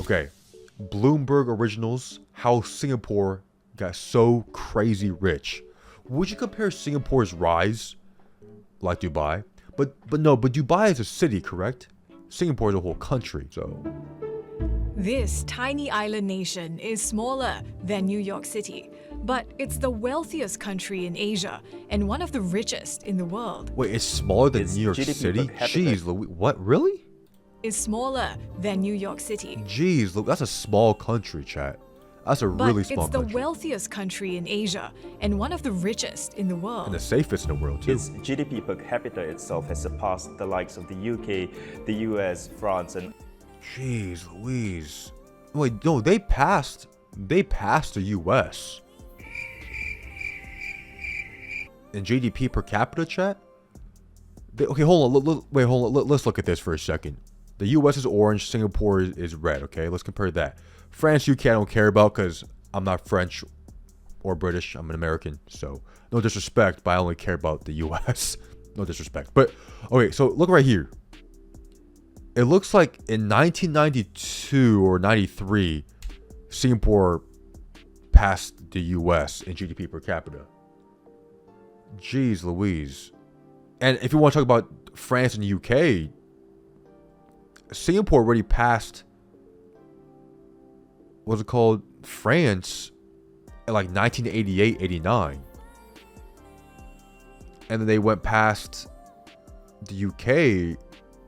Okay. Bloomberg Originals, how Singapore got so crazy rich. Would you compare Singapore's rise like Dubai? But Dubai is a city, correct? Singapore is a whole country, so. This tiny island nation is smaller than New York City, but it's the wealthiest country in Asia and one of the richest in the world. Wait, it's smaller than New York City? Jeez, what? Really? Is smaller than New York City. Jeez, look, that's a small country, chat. That's a really small country. But it's the wealthiest country in Asia and one of the richest in the world. And the safest in the world, too. Its GDP per capita itself has surpassed the likes of the UK, the US, France, and... Jeez Louise. Wait, no, they passed the US. In GDP per capita, chat? Okay, hold on. Let's look at this for a second. The US is orange, Singapore is red, okay? Let's compare that. France, UK, I don't care about because I'm not French or British. I'm an American, so no disrespect, but I only care about the US. No disrespect. But, okay, so look right here. It looks like in 1992 or 93, Singapore passed the US in GDP per capita. Jeez Louise. And if you want to talk about France and UK, Singapore already passed, what's it called, France in like 1988, 89. And then they went past the UK in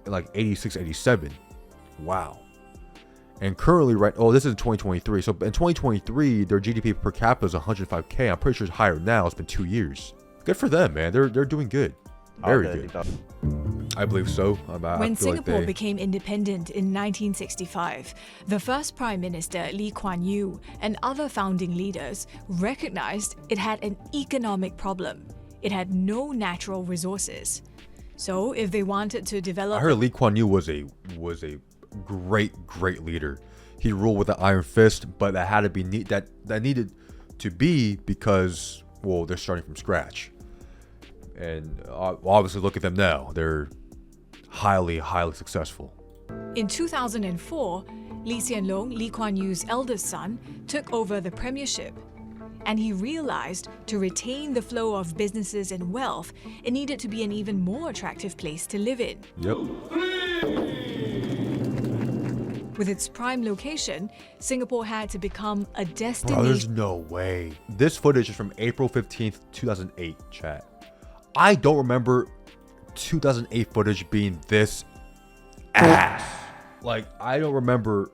like 86, 87. Wow. And currently, this is 2023. So in 2023, their GDP per capita is 105K. I'm pretty sure it's higher now. It's been 2 years. Good for them, man. They're doing good. Very good. I believe so. When Singapore became independent in 1965, the first Prime Minister Lee Kuan Yew and other founding leaders recognized it had an economic problem. It had no natural resources. So if they wanted to develop... I heard Lee Kuan Yew was a great leader. He ruled with an iron fist, but that had to be that needed to be because, well, they're starting from scratch. And obviously, look at them now. They're highly successful. In 2004, Lee Hsien Loong, Lee Kuan Yew's eldest son, took over the premiership. And he realized to retain the flow of businesses and wealth, it needed to be an even more attractive place to live in. Yep. With its prime location, Singapore had to become a destination. Bro, there's no way. This footage is from April 15th, 2008, chat. I don't remember 2008 footage being this ass. Like, I don't remember.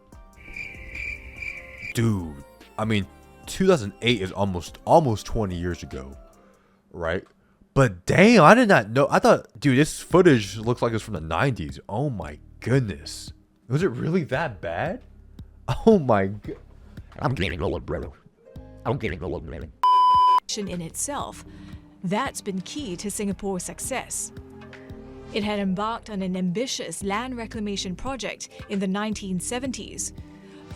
Dude, I mean, 2008 is almost 20 years ago, right? But damn, I did not know. I thought, dude, this footage looks like it's from the 90s. Oh my goodness. Was it really that bad? Oh my god. I'm getting old, brother. I'm getting old, man. In itself, that's been key to Singapore's success. It had embarked on an ambitious land reclamation project in the 1970s.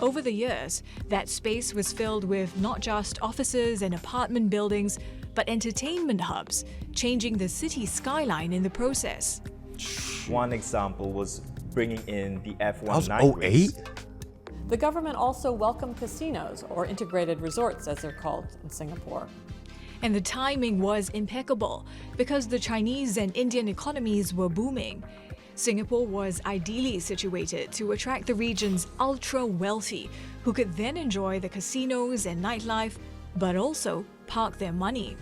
Over the years, that space was filled with not just offices and apartment buildings, but entertainment hubs, changing the city skyline in the process. One example was bringing in the F1 That was night 08? race. The government also welcomed casinos, or integrated resorts as they're called in Singapore. And the timing was impeccable because the Chinese and Indian economies were booming. Singapore was ideally situated to attract the region's ultra-wealthy, who could then enjoy the casinos and nightlife, but also park their money.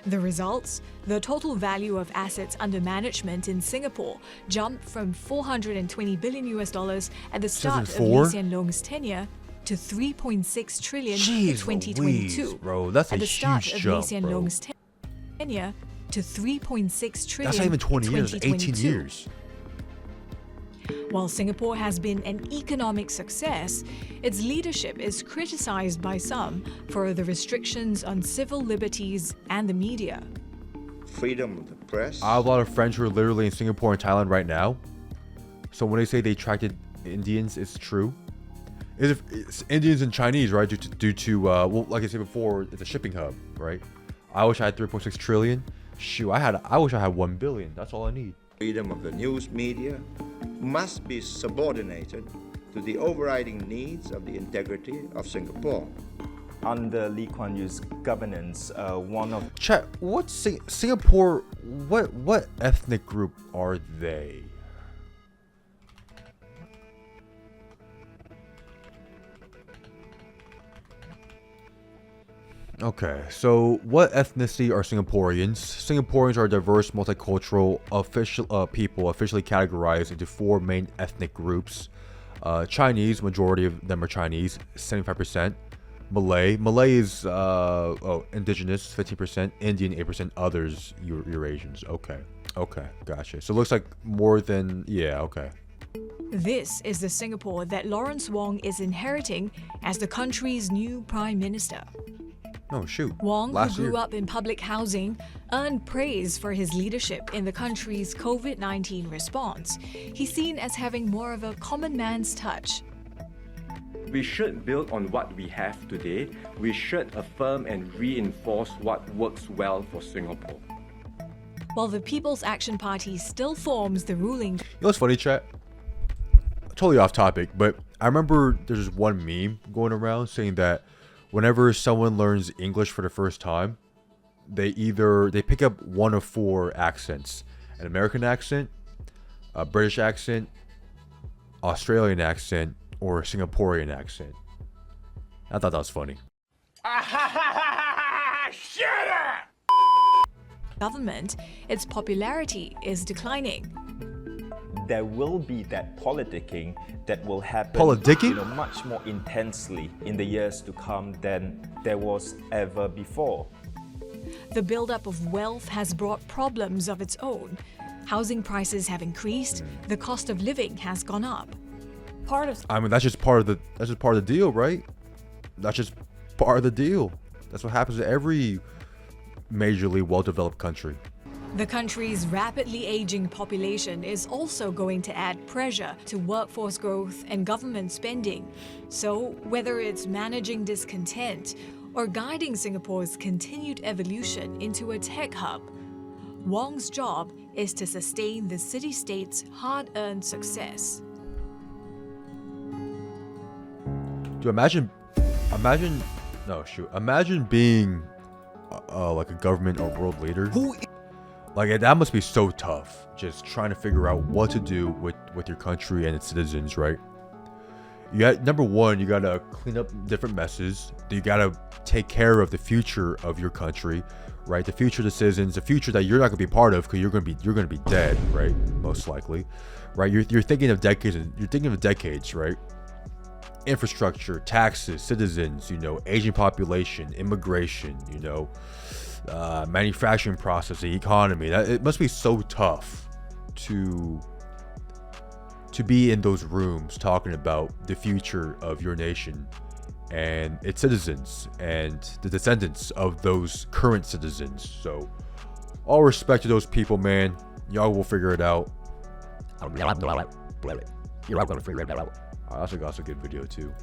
The results? The total value of assets under management in Singapore jumped from $420 billion at the start of Lee Hsien Loong's tenure to 3.6 trillion in 2022. Louise, bro, that's a at the start huge of jump, Lee Hsien bro. Loong's tenure to 3.6 trillion. That's not even 20 in years, 18 2022. years. While Singapore has been an economic success, its leadership is criticized by some for the restrictions on civil liberties and the media. Freedom of the press. I have a lot of friends who are literally in Singapore and Thailand right now. So when they say they attracted Indians, it's true. It's Indians and Chinese, right? Due to well, like I said before, it's a shipping hub, right? I wish I had 3.6 trillion. Shoot, I wish I had 1 billion. That's all I need. Freedom of the news media must be subordinated to the overriding needs of the integrity of Singapore. Under Lee Kuan Yew's governance, one of Chat, Singapore, what ethnic group are they? Okay, so what ethnicity are Singaporeans? Singaporeans are diverse, multicultural, people officially categorized into 4 main ethnic groups. Chinese, majority of them are Chinese, 75%. Malay is indigenous, 15%. Indian, 8%. Others, Eurasians. Okay, gotcha. So it looks like more than, yeah, okay. This is the Singapore that Lawrence Wong is inheriting as the country's new prime minister. Oh, shoot. Wong, who Last grew year. up in public housing, earned praise for his leadership in the country's COVID-19 response. He's seen as having more of a common man's touch. We should build on what we have today. We should affirm and reinforce what works well for Singapore. While the People's Action Party still forms the ruling. You know what's funny, chat? Totally off topic, but I remember there's this one meme going around saying that whenever someone learns English for the first time, they pick up one of 4 accents: an American accent, a British accent, Australian accent, or a Singaporean accent. I thought that was funny. Government, its popularity is declining. there will be that politicking that will happen Politicking? much more intensely in the years to come than there was ever before. The buildup of wealth has brought problems of its own. Housing prices have increased, the cost of living has gone up. Part of I mean, that's just part of the deal, right? That's just part of the deal. That's what happens to every majorly well-developed country. The country's rapidly aging population is also going to add pressure to workforce growth and government spending. So, whether it's managing discontent or guiding Singapore's continued evolution into a tech hub, Wong's job is to sustain the city-state's hard-earned success. Dude, imagine being like a government or world leader. Like, that must be so tough, just trying to figure out what to do with your country and its citizens, right? You got, number one, you gotta clean up different messes. You gotta take care of the future of your country, right? The future of the citizens, the future that you're not gonna be part of because you're gonna be dead, right? Most likely, right? You're thinking of decades, right? Infrastructure, taxes, citizens, aging population, immigration, manufacturing process, the economy. It must be so tough to be in those rooms talking about the future of your nation and its citizens and the descendants of those current citizens. So all respect to those people, man. Y'all will figure it out. You're not gonna figure it out. That's a good video too.